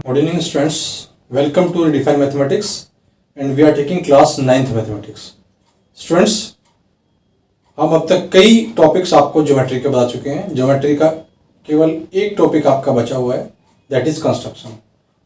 Good evening students, welcome to Redefine Mathematics and we are taking class 9th Mathematics. Students, हम अब तक कई topics आपको geometry के बता चुके हैं. ज्योमेट्री का केवल एक टॉपिक आपका बचा हुआ है, दैट इज कंस्ट्रक्शन.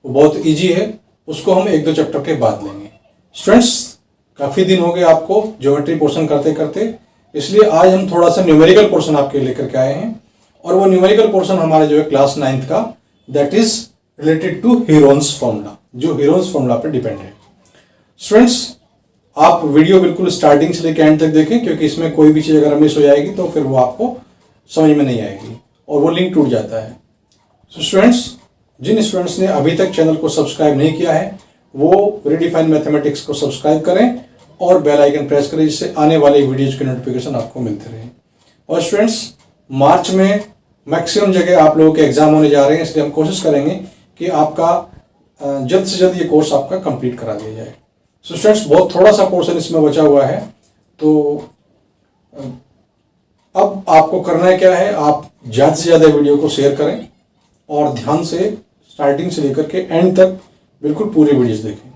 वो बहुत इजी है, उसको हम एक दो चैप्टर के बाद लेंगे. स्टूडेंट्स, काफ़ी दिन हो गए आपको ज्योमेट्री पोर्शन करते करते, इसलिए आज हम थोड़ा सा न्यूमेरिकल पोर्शन आपके लेकर के आए हैं. और वो न्यूमेरिकल पोर्शन हमारा जो है क्लास 9th का, that is related to Heron's formula, जो हीरोन्स फॉर्मूला पे डिपेंड है. स्टूडेंट्स, आप वीडियो बिल्कुल स्टार्टिंग से लेकर एंड तक देखें, क्योंकि इसमें कोई भी चीज़ अगर मिस हो जाएगी तो फिर वो आपको समझ में नहीं आएगी और वो लिंक टूट जाता है. सो स्टूडेंट्स, जिन स्टूडेंट्स ने अभी तक चैनल को सब्सक्राइब नहीं किया है वो रिडिफाइन मैथमेटिक्स को सब्सक्राइब करें और बेल आइकन प्रेस करें, जिससे आने वाले वीडियोज की नोटिफिकेशन आपको मिलते रहे. और स्टूडेंट्स, मार्च में मैक्सिमम जगह आप लोगों के एग्जाम होने जा रहे हैं, इसलिए हम कोशिश करेंगे कि आपका जल्द से जल्द ये कोर्स आपका कंप्लीट करा दिया जाए. सो स्टूडेंट्स, बहुत थोड़ा सा पोर्शन इसमें बचा हुआ है, तो अब आपको करना है क्या है, आप ज़्यादा से ज़्यादा वीडियो को शेयर करें और ध्यान से स्टार्टिंग से लेकर के एंड तक बिल्कुल पूरी वीडियोस देखें.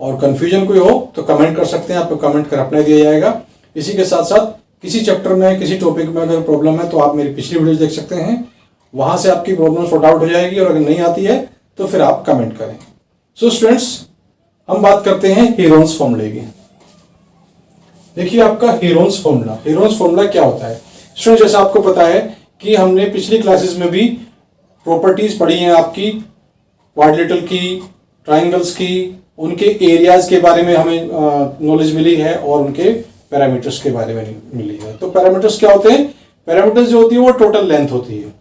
और कन्फ्यूजन कोई हो तो कमेंट कर सकते हैं, आपको कमेंट कर रिप्लाई दिया जाएगा. इसी के साथ साथ किसी चैप्टर में किसी टॉपिक में अगर प्रॉब्लम है तो आप मेरी पिछली वीडियोस देख सकते हैं, वहाँ से आपकी प्रॉब्लम सॉर्ट आउट हो जाएगी. और अगर नहीं आती है तो फिर आप कमेंट करें. सो स्टूडेंट्स, हम बात करते हैं हीरोन्स फॉर्मूले की. देखिए आपका हीरोन्स फॉर्मूला, हीरोन्स फॉर्मूला क्या होता है स्टूडेंट्स? जैसा आपको पता है कि हमने पिछली क्लासेस में भी प्रॉपर्टीज पढ़ी हैं आपकी क्वाड्रिलेटरल की, ट्राइंगल्स की, उनके एरियाज के बारे में हमें नॉलेज मिली है और उनके पैरामीटर्स के बारे में मिली है. तो पैरामीटर्स क्या होते हैं? पैरामीटर्स जो होती है वो टोटल लेंथ होती है.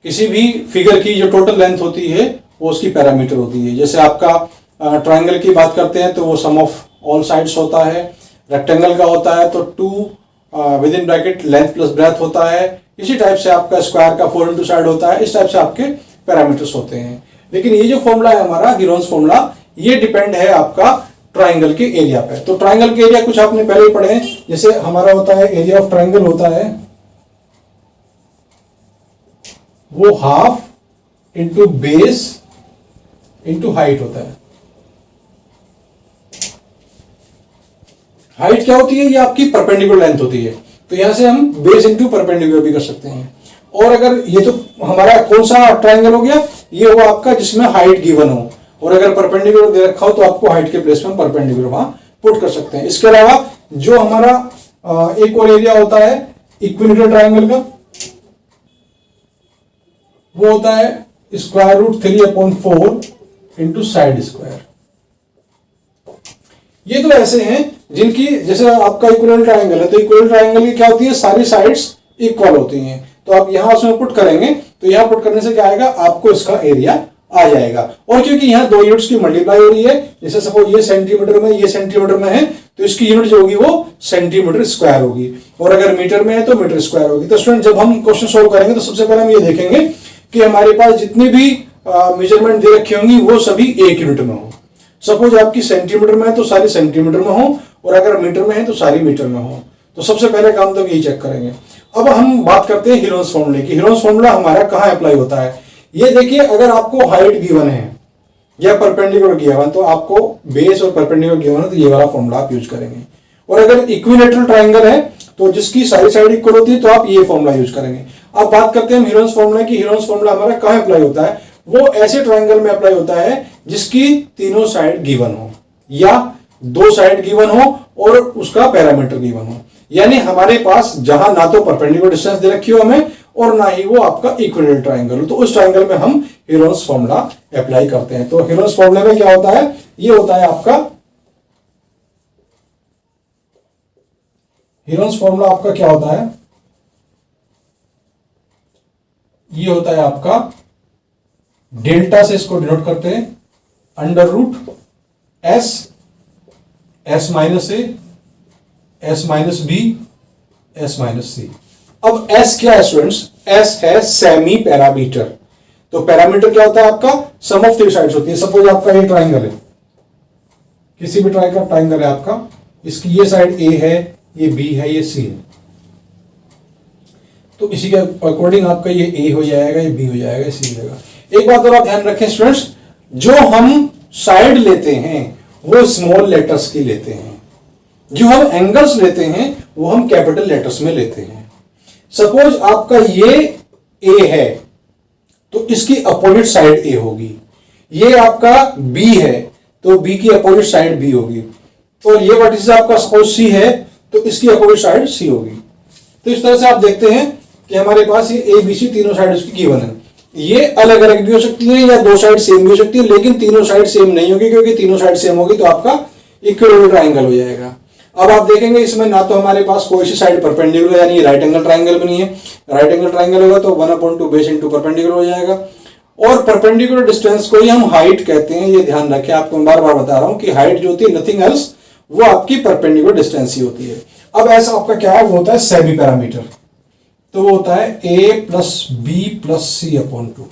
किसी भी फिगर की जो टोटल लेंथ होती है वो उसकी पैरामीटर होती है. जैसे आपका ट्राइंगल की बात करते हैं तो वो सम ऑफ ऑल साइड्स होता है. रेक्टेंगल का होता है तो 2 with in bracket length plus breadth होता है. इसी टाइप से आपका स्क्वायर का 4 इंटू साइड होता है. इस टाइप से आपके पैरामीटर्स होते हैं. लेकिन ये जो फॉर्मूला है हमारा हीरोन्स फॉर्मूला, ये डिपेंड है आपका ट्राइंगल के एरिया पे. तो ट्राइंगल के एरिया कुछ आपने पहले ही पढ़े हैं. जैसे हमारा होता है एरिया ऑफ ट्राइंगल होता है वो half into base into height होता है. हाइट क्या होती है? ये आपकी परपेंडिकुलर लेंथ होती है. तो यहां से हम बेस इंटू परपेंडिकुलर भी कर सकते हैं. और अगर ये तो हमारा कौन सा ट्राइंगल हो गया, ये हुआ आपका जिसमें हाइट गिवन हो, और अगर परपेंडिकुलर दे रखा हो तो आपको हाइट के प्लेस में परपेंडिकुलर वहां पुट कर सकते हैं. इसके अलावा जो हमारा एक और एरिया होता है इक्विलेटरल ट्राइंगल का, वो होता है square root 3/4 into side square. ये तो ऐसे हैं जिनकी, जैसे आपका इक्विलेटरल ट्राइंगल है तो इक्विलेटरल ट्राइंगल की क्या होती है, सारी साइड्स इक्वल होती हैं. तो आप यहां उसमें पुट करेंगे तो यहां पुट करने से क्या आएगा, आपको इसका एरिया आ जाएगा. और क्योंकि यहां 2 यूनिट्स की मल्टीप्लाई हो रही है, जैसे सपोज ये सेंटीमीटर में, ये सेंटीमीटर में है, तो इसकी यूनिट जो होगी वो सेंटीमीटर स्क्वायर होगी. और अगर मीटर में है तो मीटर स्क्वायर होगी. तो स्टूडेंट, जब हम क्वेश्चन सोल्व करेंगे तो सबसे पहले हम ये देखेंगे कि हमारे पास जितनी भी मेजरमेंट दे रखी होंगी वो सभी एक यूनिट में हो. सपोज आपकी सेंटीमीटर में है तो सारी सेंटीमीटर में हो, और अगर मीटर में है तो सारी मीटर में हो. तो सबसे पहले काम तो यही चेक करेंगे. अब हम बात करते हैं हीरोन्स फॉर्मूले की. हीरोन्स फॉर्मूला हमारा कहां अप्लाई होता है? ये देखिए, अगर आपको हाइट गिवन है या परपेंडिकुलर गिवन, तो आपको बेस और परपेंडिकुलर गिवन है तो ये वाला फॉर्मूला आप यूज करेंगे. और अगर इक्विलेटरल ट्राइंगल है तो जिसकी सारी साइड इक्वल होती है तो आप ये फॉर्मूला यूज करेंगे. अब बात करते हैं हीरोन्स फॉर्मूला की. हीरोन्स फॉर्मूला हमारा कहां अप्लाई होता है? वो ऐसे ट्राइंगल में अप्लाई होता है जिसकी तीनों साइड गिवन हो, या 2 साइड गिवन हो और उसका पैरामीटर गिवन हो. यानी हमारे पास जहां ना तो परपेंडिकुलर डिस्टेंस दे रखी हो हमें और ना ही वो आपका इक्विलेटरल ट्राइंगल हो, तो उस ट्राइंगल में हम हीरोन्स फॉर्मूला अप्लाई करते हैं. तो हीरोन्स फॉर्मूले में क्या होता है? ये होता है आपका हीरोन्स फॉर्मूला आपका क्या होता है? ये होता है आपका डेल्टा से इसको डिनोट करते हैं, under root S, S minus A, S minus B, S minus C. अब एस क्या है स्टूडेंट्स? एस है सेमी पैरामीटर. तो पैरामीटर क्या होता है आपका? सम ऑफ 3 साइड्स होती है. सपोज आपका ये ट्राइंगल है, किसी भी ट्राइंगल है आपका, इसकी ये साइड ए है, ये बी है, ये सी है. तो इसी के अकॉर्डिंग आपका ये ए हो जाएगा, ये बी हो जाएगा, सी हो जाएगा. एक बात और आप ध्यान रखें स्टूडेंट्स, जो हम साइड लेते हैं वो स्मॉल लेटर्स की लेते हैं, जो हम एंगल्स लेते हैं वो हम कैपिटल लेटर्स में लेते हैं। सपोज आपका ये ए है तो इसकी अपोजिट साइड ए होगी, ये आपका बी है तो बी की अपोजिट साइड बी होगी, और ये वर्टिस आपका सपोज सी है तो इसकी अपोजिट साइड सी होगी। तो इस तरह से आप देखते हैं कि हमारे पास ये ए बी सी तीनों साइड उसकी गिवन है। ये अलग अलग भी हो सकती है या दो साइड सेम भी हो सकती है, लेकिन तीनों साइड सेम नहीं होगी, क्योंकि तीनों साइड सेम होगी तो आपका इक्विलेटरल ट्राइंगल हो जाएगा। अब आप देखेंगे इसमें ना तो हमारे पास कोई सी साइड परपेंडिकुलर यानी राइट एंगल ट्राइंगल भी नहीं है। राइट एंगल ट्राइंगल होगा तो 1/2 बेस इंटू परपेंडिकुलर हो जाएगा, और परपेंडिकुलर डिस्टेंस को ही हम हाइट कहते हैं। ये ध्यान रखें, आपको बार बार बता रहा हूं कि हाइट जो होती है नथिंग एल्स, वो आपकी परपेंडिकुलर डिस्टेंस ही होती है। अब ऐसा आपका क्या है, वो होता है सेमी पैरामीटर, तो वो होता है a plus B plus C upon 2।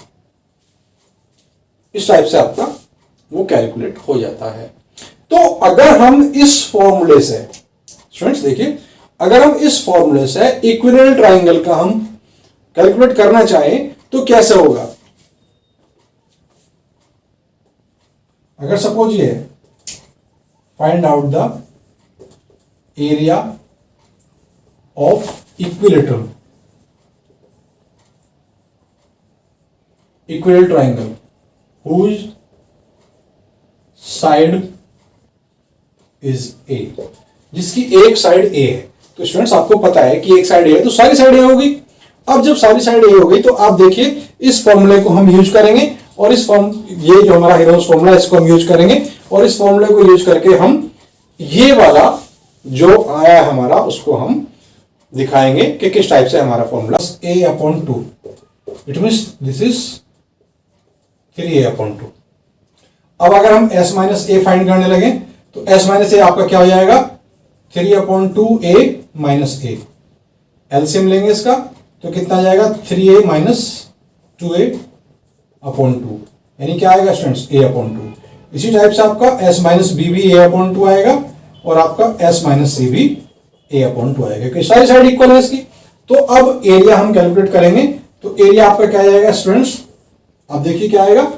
इस टाइप से आपका वो कैलकुलेट हो जाता है। तो अगर हम इस फॉर्मूले से स्टूडेंट्स देखिए, अगर हम इस फॉर्मूले से इक्विलेटरल ट्राइंगल का हम कैलकुलेट करना चाहें तो कैसे होगा। अगर सपोज ये find out the area of equilateral triangle whose side is a, जिसकी एक साइड ए है। तो स्टूडेंट्स आपको पता है कि एक साइड ए है तो सारी साइड ए होगी। अब जब सारी साइड ए हो गई तो आप देखिए इस फॉर्मूले को हम यूज करेंगे, और इस ये जो हमारा हेरोस फॉर्मूला इसको हम यूज करेंगे, और इस फॉर्मूले को यूज करके हम ये वाला जो आया है हमारा उसको हम दिखाएंगे कि किस टाइप से हमारा formula a/2, it means this is 3a/2। अब अगर हम s माइनस ए फाइंड करने लगे तो s माइनस ए आपका क्या हो जाएगा, 3/2a माइनस ए। एलसीएम लेंगे इसका तो कितना आ जाएगा, 3a माइनस 2a/2, यानी क्या आएगा स्टूडेंट्स, a/2। इसी टाइप से आपका s माइनस बी भी a/2 आएगा, और आपका s माइनस सी भी a/2 आएगा, क्योंकि सारी साइड इक्वल है इसकी। तो अब एरिया हम कैलकुलेट करेंगे, तो एरिया आपका क्या आएगा स्टूडेंट्स, अब देखिए क्या आएगा।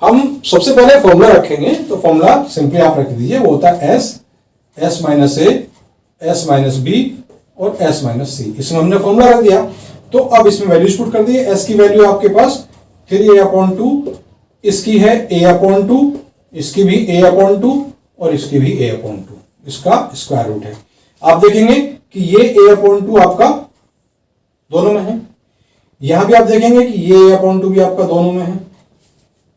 हम सबसे पहले फॉर्मूला रखेंगे, तो फॉर्मूला सिंपली आप रख दीजिए, वो होता है s माइनस ए, s माइनस बी और s माइनस सी। इसमें हमने फॉर्मूला रख दिया, तो अब इसमें वैल्यूज पुट कर दिए। s की वैल्यू आपके पास 3a/2, इसकी है a/2, इसकी भी a/2 और इसकी भी a/2, इसका स्क्वायर रूट है। आप देखेंगे कि ये a/2 आपका दोनों में है, यहां भी आप देखेंगे कि ये a/2 भी आपका दोनों में है।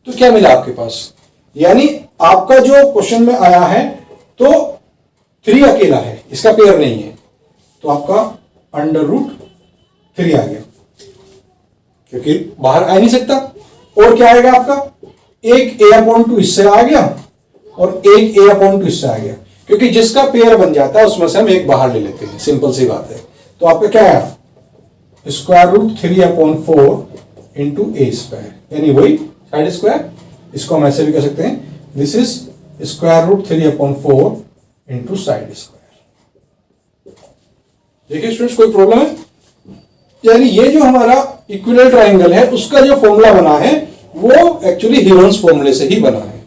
तो क्या मिला आपके पास, यानी आपका जो क्वेश्चन में आया है तो 3 अकेला है, इसका पेयर नहीं है, तो आपका √3 आ गया, क्योंकि बाहर आ नहीं सकता। और क्या आएगा आपका, एक a/2 इससे आ गया और एक a/2 इससे आ गया, क्योंकि जिसका पेयर बन जाता है उसमें से हम एक बाहर ले लेते हैं, सिंपल सी बात है। तो आपका क्या आया, √3/4 इंटू ए स्क्वायर, यानी वही साइड स्क्वायर। इसको हम ऐसे भी कह सकते हैं, this is √3/4 into side square. देखिए स्टूडेंट्स, कोई प्रॉब्लम है, यानी ये जो हमारा इक्विलेटरल ट्राइंगल है उसका जो फॉर्मूला बना है वो एक्चुअली हीरोन्स फॉर्मूले से ही बना है।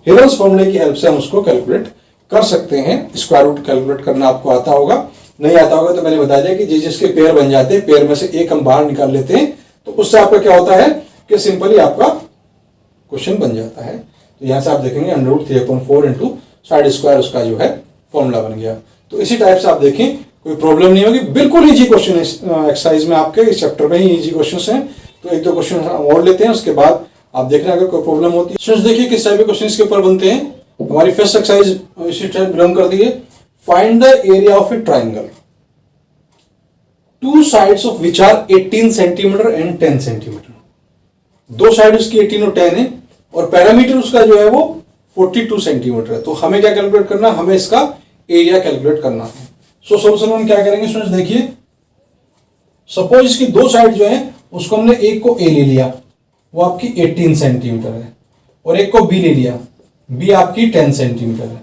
हीरोन्स फॉर्मूले की हेल्प से हम उसको कैलकुलेट कर सकते हैं। स्क्वायर रूट कैलकुलेट करना आपको आता होगा, नहीं आता होगा तो मैंने बता दिया कि जिसके पेयर बन जाते हैं, पेयर में से एक हम बाहर निकाल लेते हैं, तो उससे आपका क्या होता है कि सिंपली आपका क्वेश्चन बन जाता है। तो यहां से आप देखेंगे √3/4 इंटू साइड स्क्वायर, उसका जो है फॉर्मूला बन गया। तो इसी टाइप से आप देखें, कोई प्रॉब्लम नहीं होगी, बिल्कुल इजी क्वेश्चन एक्सरसाइज में आपके इस चैप्टर में ही इजी क्वेश्चन हैं। तो एक दो क्वेश्चन और लेते हैं, उसके बाद आप देखना अगर कोई प्रॉब्लम होती है। देखिए किस टाइप के क्वेश्चन इसके ऊपर बनते हैं। हमारी फर्स्ट एक्सरसाइज इसी टाइप बिलोंग करती है। Find the area of a triangle, two sides of which are 18 centimetre and 10 centimetre. दो साइड उसकी 18 और 10 है, और पैरामीटर उसका जो है वो 42 सेंटीमीटर है। तो हमें क्या कैलकुलेट करना है, हमें इसका एरिया कैलकुलेट करना है। सो सोल्यूशन हम क्या करेंगे स्टूडेंट्स, देखिए सपोज इसकी दो साइड जो है उसको हमने एक को ए ले लिया, वो आपकी 18 सेंटीमीटर है, और एक को बी ले लिया, बी आपकी 10 सेंटीमीटर है।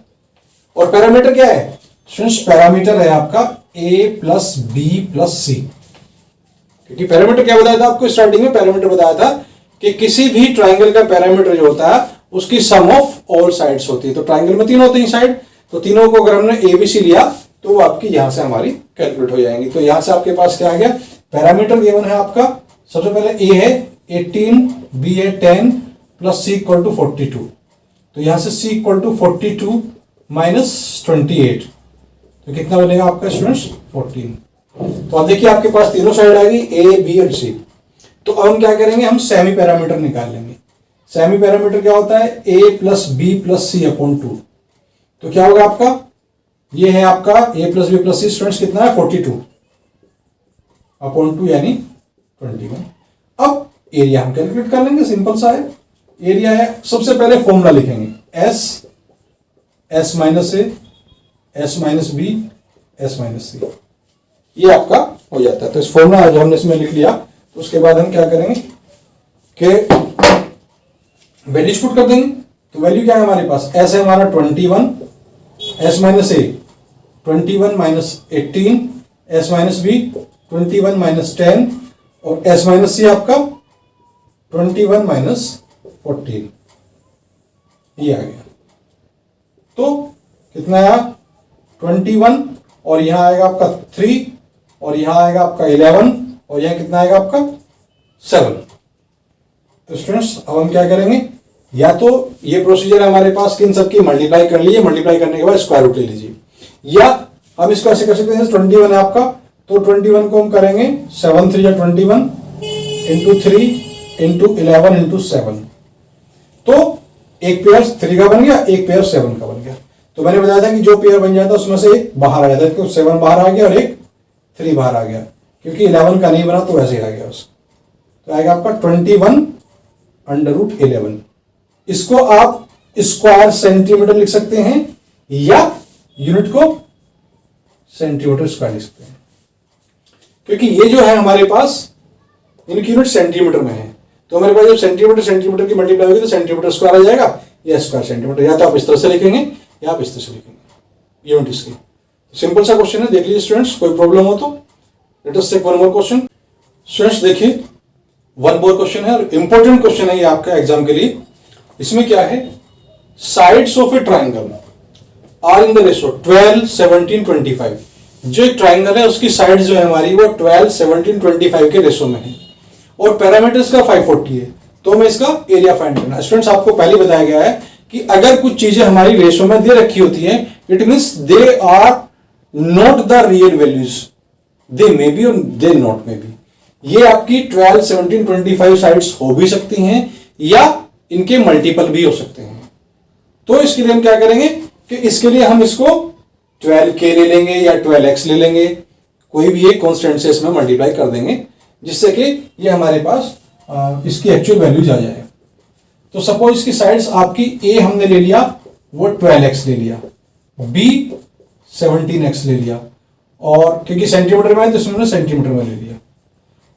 और पैरामीटर क्या है स्टूडेंट्स, पैरामीटर है आपका ए प्लस बी प्लस सी। क्योंकि पैरामीटर क्या बताया था आपको स्टार्टिंग में, पैरामीटर बताया था कि किसी भी ट्राइंगल का पैरामीटर जो होता है उसकी सम ऑफ ऑल साइड्स होती है। तो ट्राइंगल में तीन होते हैं साइड, तो तीनों को अगर हमने ABC लिया तो वो आपकी यहां से हमारी कैलकुलेट हो जाएंगी। तो यहां से आपके पास क्या आ गया, पैरामीटर गिवन है आपका, सबसे पहले A है 18, B है 10 प्लस C इक्वल टू 42। तो यहां से C इक्वल टू 42 माइनस 28, तो कितना बनेगा आपका स्टूडेंट्स 14। तो अब देखिए आपके पास तीनों साइड आ गई A, B और C। तो अब हम क्या करेंगे, हम सेमी पैरामीटर निकाल लेंगे। सेमी पैरामीटर क्या होता है, A plus B plus C upon 2। तो क्या होगा आपका, ये है आपका A plus B plus C students कितना है 42 अपॉन 2 यानी 21। अब एरिया हम कैलकुलेट कर लेंगे, सिंपल सा है। एरिया है, सबसे पहले फॉर्मूला लिखेंगे S minus A, S minus B, S minus C, ये आपका हो जाता है। तो इस फॉर्मूला जो हमने इसमें लिख लिया, तो उसके बाद हम क्या करेंगे कि वैल्यूज पुट कर देंगे। तो वैल्यू क्या है हमारे पास, S है हमारा 21, S minus A 21 minus 18, S minus B 21 minus 10 और S माइनस C आपका 21 माइनस 14, ये आ गया। तो कितना आया 21 और यहां आएगा आपका 3 और यहां आएगा आपका 11 और यहां कितना आएगा आपका 7। तो स्टूडेंट्स अब हम क्या करेंगे, या तो ये प्रोसीजर हमारे पास कि इन सबकी मल्टीप्लाई कर लीजिए, मल्टीप्लाई करने के बाद स्क्वायर रूट ले लीजिए, या हम इसको ऐसे कर सकते हैं 21 है आपका, तो 21 को हम करेंगे 7 3 या 21 इंटू 3 इंटू 11 इंटू 7। तो एक पेयर 3 का बन गया, एक पेयर 7 का बन गया। तो मैंने बताया था कि जो पेयर बन जाता है उसमें से एक बाहर आ जाता है, तो 7 बाहर आ गया और एक 3 बाहर आ गया, क्योंकि 11 का नहीं बना तो वैसे ही आ गया उसका। तो आएगा आपका 21 अंडर रूट 11। इसको आप स्क्वायर सेंटीमीटर लिख सकते हैं या यूनिट को सेंटीमीटर स्क्वायर लिख सकते हैं, क्योंकि ये जो है हमारे पास इनकी यूनिट सेंटीमीटर में है। तो हमारे पास जब सेंटीमीटर सेंटीमीटर की मल्टीप्लाई होगी तो सेंटीमीटर स्क्वायर आ जाएगा या स्क्वायर सेंटीमीटर, या तो आप इस तरह से लिखेंगे या आप इस तरह से लिखेंगे यूनिट इसकी। सिंपल सा क्वेश्चन है, देख लीजिए स्टूडेंट्स, कोई प्रॉब्लम हो तो। Let us take one more question. Students देखिए, वन मोर क्वेश्चन है और इंपॉर्टेंट क्वेश्चन है ये आपका एग्जाम के लिए। इसमें क्या है, sides of a triangle are in the ratio 12 17 25। जो एक ट्राइंगल है उसकी साइड जो है हमारी वो 12 17 25 के रेशो में है और पैरामीटर्स का 540 है। तो हमें इसका एरिया फाइंड करना है। स्टूडेंट्स आपको पहले बताया गया है कि अगर कुछ चीजें हमारी रेशो में दे रखी होती हैं, it means they are not the real values, they may be और दे नॉट मे बी। ये आपकी 12 17 25 साइड्स हो भी सकती हैं या इनके मल्टीपल भी हो सकते हैं। तो इसके लिए हम क्या करेंगे कि इसके लिए हम इसको 12k ले लेंगे या 12x ले लेंगे, कोई भी एक कांस्टेंट से इसमें मल्टीप्लाई कर देंगे जिससे कि ये हमारे पास इसकी एक्चुअल वैल्यूज आ जाए। तो सपोज इसकी साइड्स आपकी A हमने ले लिया, वो 12x ले लिया, B 17x ले लिया, और क्योंकि सेंटीमीटर में है तो इसमें सेंटीमीटर में ले लिया,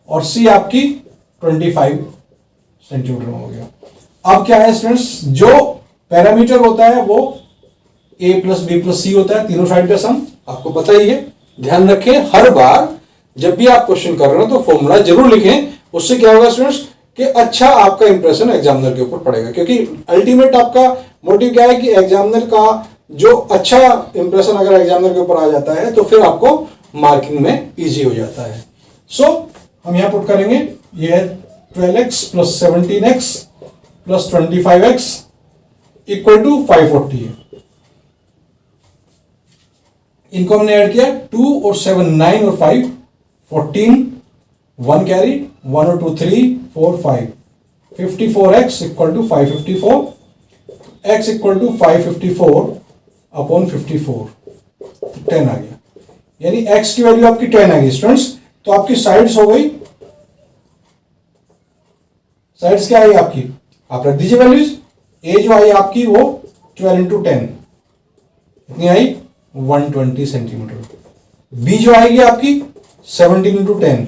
और C आपकी 25 सेंटीमीटर में हो गया। अब क्या है स्टूडेंट्स, जो पैरामीटर होता है वो A प्लस बी प्लस सी होता है, तीनों साइड का सम आपको पता ही है। ध्यान रखें, हर बार जब भी आप क्वेश्चन कर रहे हो तो फॉर्मूला जरूर लिखें। उससे क्या होगा स्टूडेंट्स कि अच्छा आपका इंप्रेशन एग्जामिनर के ऊपर पड़ेगा, क्योंकि अल्टीमेट आपका मोटिव क्या है कि एग्जामिनर का जो अच्छा इंप्रेशन अगर एग्जामिनर के ऊपर आ जाता है तो फिर आपको मार्किंग में इजी हो जाता है। सो हम यहां पुट करेंगे, ये है 12x plus 17x plus 25x equal to 540 है। इनको हमने ऐड किया 2 और 7 9 और 5 14, 1 कैरी 1 और 2 3 4 5 54x equal to 554, x equal to 554 upon 54, 10 आ गया, यानी x की वैल्यू आपकी 10 आ गई स्टूडेंट्स। तो आपकी साइड्स हो गई, साइड्स क्या आई आपकी, आप रख दीजिए वैल्यूज। ए जो आई आपकी वो 12 इंटू 10 कितनी आई 120 सेंटीमीटर। बी जो आएगी आपकी 17 इंटू 10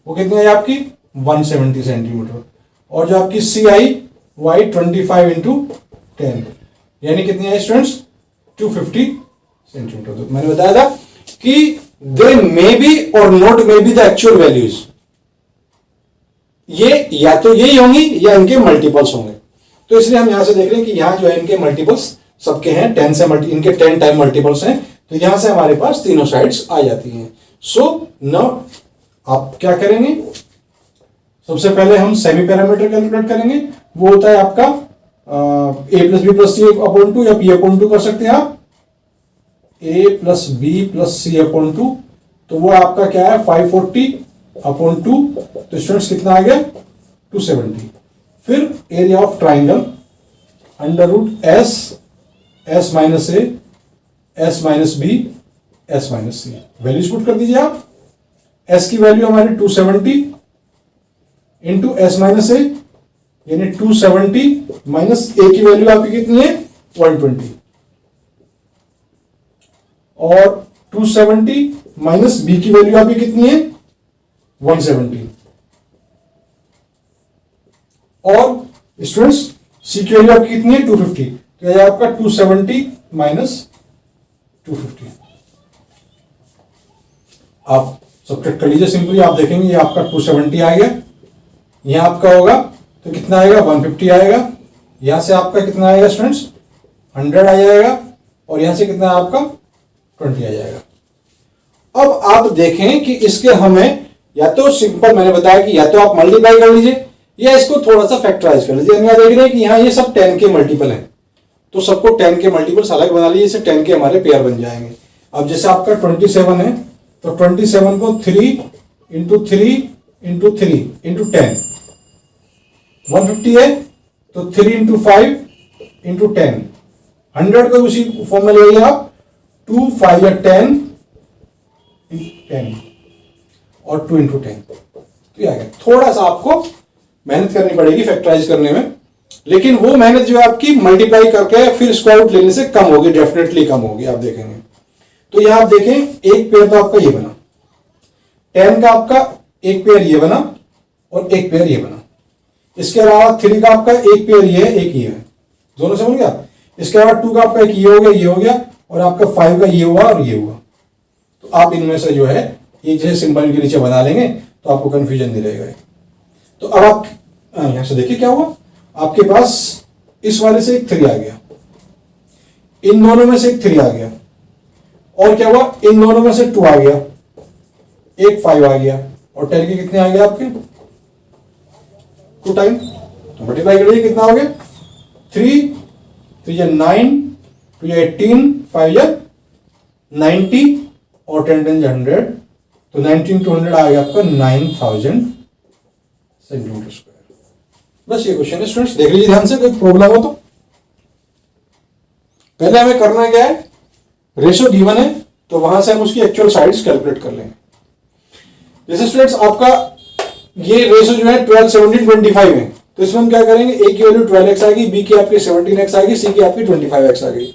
वो कितनी आई आपकी 170 सेंटीमीटर, और जो आपकी सी आई वो आई 25 इंटू 10 यानी कितनी आई स्टूडेंट्स 250 सेंटीमीटर। तो मैंने बताया था कि दे मे बी और not may be the actual values, ये या तो यही होंगी या इनके मल्टीपल्स होंगे। तो इसलिए हम यहां से देख रहे हैं कि यहां जो है इनके मल्टीपल्स सबके हैं 10 से इनके 10 टाइम मल्टीपल्स हैं, तो यहां से हमारे पास तीनों साइड्स आ जाती हैं। सो नाउ आप क्या करेंगे, सबसे पहले हम सेमी पैरामीटर कैलकुलेट करेंगे, वो होता है आपका a plus B plus C upon two या p अपॉन टू कर सकते हैं आप, a plus B plus C upon two, तो वो आपका क्या है 540 अपॉन टू, तो स्टूडेंट्स कितना आ गया 270। फिर area of triangle under root S minus A S minus B S minus C, values put कर दीजिए आप। एस की वैल्यू हमारी 270 इंटू एस माइनस ए, यानी 270 माइनस ए की वैल्यू आपकी कितनी है 120, और 270 माइनस बी की वैल्यू आपकी कितनी है 170, और स्टूडेंट्स सी की वैल्यू आपकी कितनी है 250, तो यह आपका 270 माइनस 250। आप सब्ट्रैक्ट कर लीजिए सिंपली, आप देखेंगे ये आपका 270 आ गया, यहां आपका होगा तो कितना आएगा 150 आएगा, यहां से आपका कितना आएगा स्टूडेंट्स 100 आ जाएगा, और यहां से कितना आपका 20 आ जाएगा। अब आप देखें कि इसके हमें या तो सिंपल मैंने बताया कि या तो आप मल्टीप्लाई कर लीजिए या इसको थोड़ा सा फैक्टराइज कर लीजिए। यहाँ देख रहे हैं कि यहाँ ये सब 10 के मल्टीपल हैं, तो सबको 10 के मल्टीपल्स अलग बना लीजिए, इससे 10 के हमारे पेयर बन जाएंगे। अब जैसे आपका 27 है तो 27 को 3 इंटू 3 इंटू 3 इंटू 10, 150 है तो 3 इंटू 5 इंटू 10, 100 को उसी फॉर्म में ले लिया आप 2 5 या 10 और 2 इंटू 10, तो ये आ गया। थोड़ा सा आपको मेहनत करनी पड़ेगी फैक्टराइज करने में, लेकिन वो मेहनत जो है आपकी मल्टीप्लाई करके फिर स्क्वायर रूट लेने से कम होगी, डेफिनेटली कम होगी, आप देखेंगे। तो यहां आप देखें एक पेयर तो आपका ये बना, 10 का आपका एक पेयर ये बना और एक पेयर ये बना, इसके अलावा 3 का आपका एक पेयर ये है एक ये है, दोनों समझ गया। इसके अलावा 2 का आपका एक ये हो गया और आपका 5 का ये हुआ और ये हुआ। तो आप इनमें से जो है एक जैसे सिंबल के नीचे बना लेंगे तो आपको कंफ्यूजन नहीं रहेगा। तो अब आप यहां से देखिए क्या हुआ, आपके पास इस वाले से एक 3 आ गया, इन दोनों में से एक 3 आ गया, और क्या हुआ इन दोनों में से 2 आ गया, एक 5 आ गया, और 10 के कितने आ गए आपके 2 टाइम, तो मल्टीप्लाई करिए कितना हो गया 3 3 या 9 2 या 18 5 या 90 और 10 10 100, तो 19 to 100 आ गया आपका 9000 सेंटीमीटर स्क्वायर। बस ये क्वेश्चन है स्टूडेंट्स, देख लीजिए ध्यान से, कोई प्रॉब्लम हो तो। पहले हमें करना क्या है, रेशो गिवन है तो वहां से हम उसकी एक्चुअल साइड्स कैलकुलेट कर लेंगे। जैसे स्टूडेंट्स आपका ये रेशो जो है 12 17 25 है, तो इसमें हम क्या करेंगे, ए की वैल्यू 12x आ गई, बी की आपकी 17x आ गई, सी की आपकी 25x आ गई,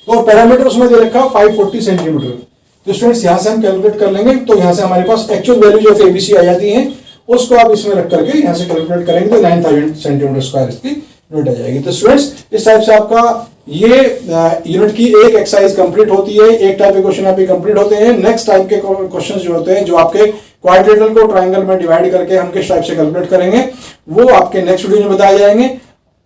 तो पैरामीटर उसमें दे रखा 540 सेंटीमीटर। तो स्टूडेंट्स यहां से हम कैलकुलेट कर लेंगे, तो यहां से हमारे पास एक्चुअल वैल्यू जो एबीसी आ जाती है उसको आप इसमें रख करके यहां से कैलकुलेट करेंगे तो 9000 सेंटीमीटर स्क्वायर इसकी यूनिट आ जाएगी। तो स्टूडेंट्स इस टाइप से आपका ये यूनिट की एक एक्सरसाइज कंप्लीट होती है, एक टाइप के क्वेश्चन आपके कंप्लीट होते हैं। नेक्स्ट टाइप के क्वेश्चंस जो होते हैं जो आपके क्वाड्रेटरल को ट्रायंगल में डिवाइड करके हम किस टाइप से कैलकुलेट करेंगे वो आपके नेक्स्ट वीडियो में बताए जाएंगे।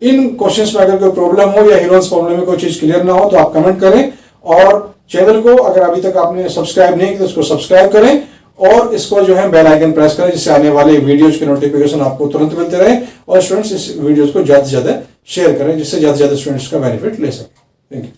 इन क्वेश्चंस में अगर कोई प्रॉब्लम हो या हीरोज प्रॉब्लम में कोई चीज क्लियर ना हो तो आप कमेंट करें, और चैनल को अगर अभी तक आपने सब्सक्राइब नहीं किया तो उसको सब्सक्राइब करें, और इसको जो है बेल आइकन प्रेस करें जिससे आने वाले वीडियोज के नोटिफिकेशन आपको तुरंत मिलते रहे। और स्टूडेंट्स इस वीडियोज को ज्यादा से ज्यादा शेयर करें जिससे ज्यादा से ज्यादा स्टूडेंट्स का बेनिफिट ले सकें। Thank you.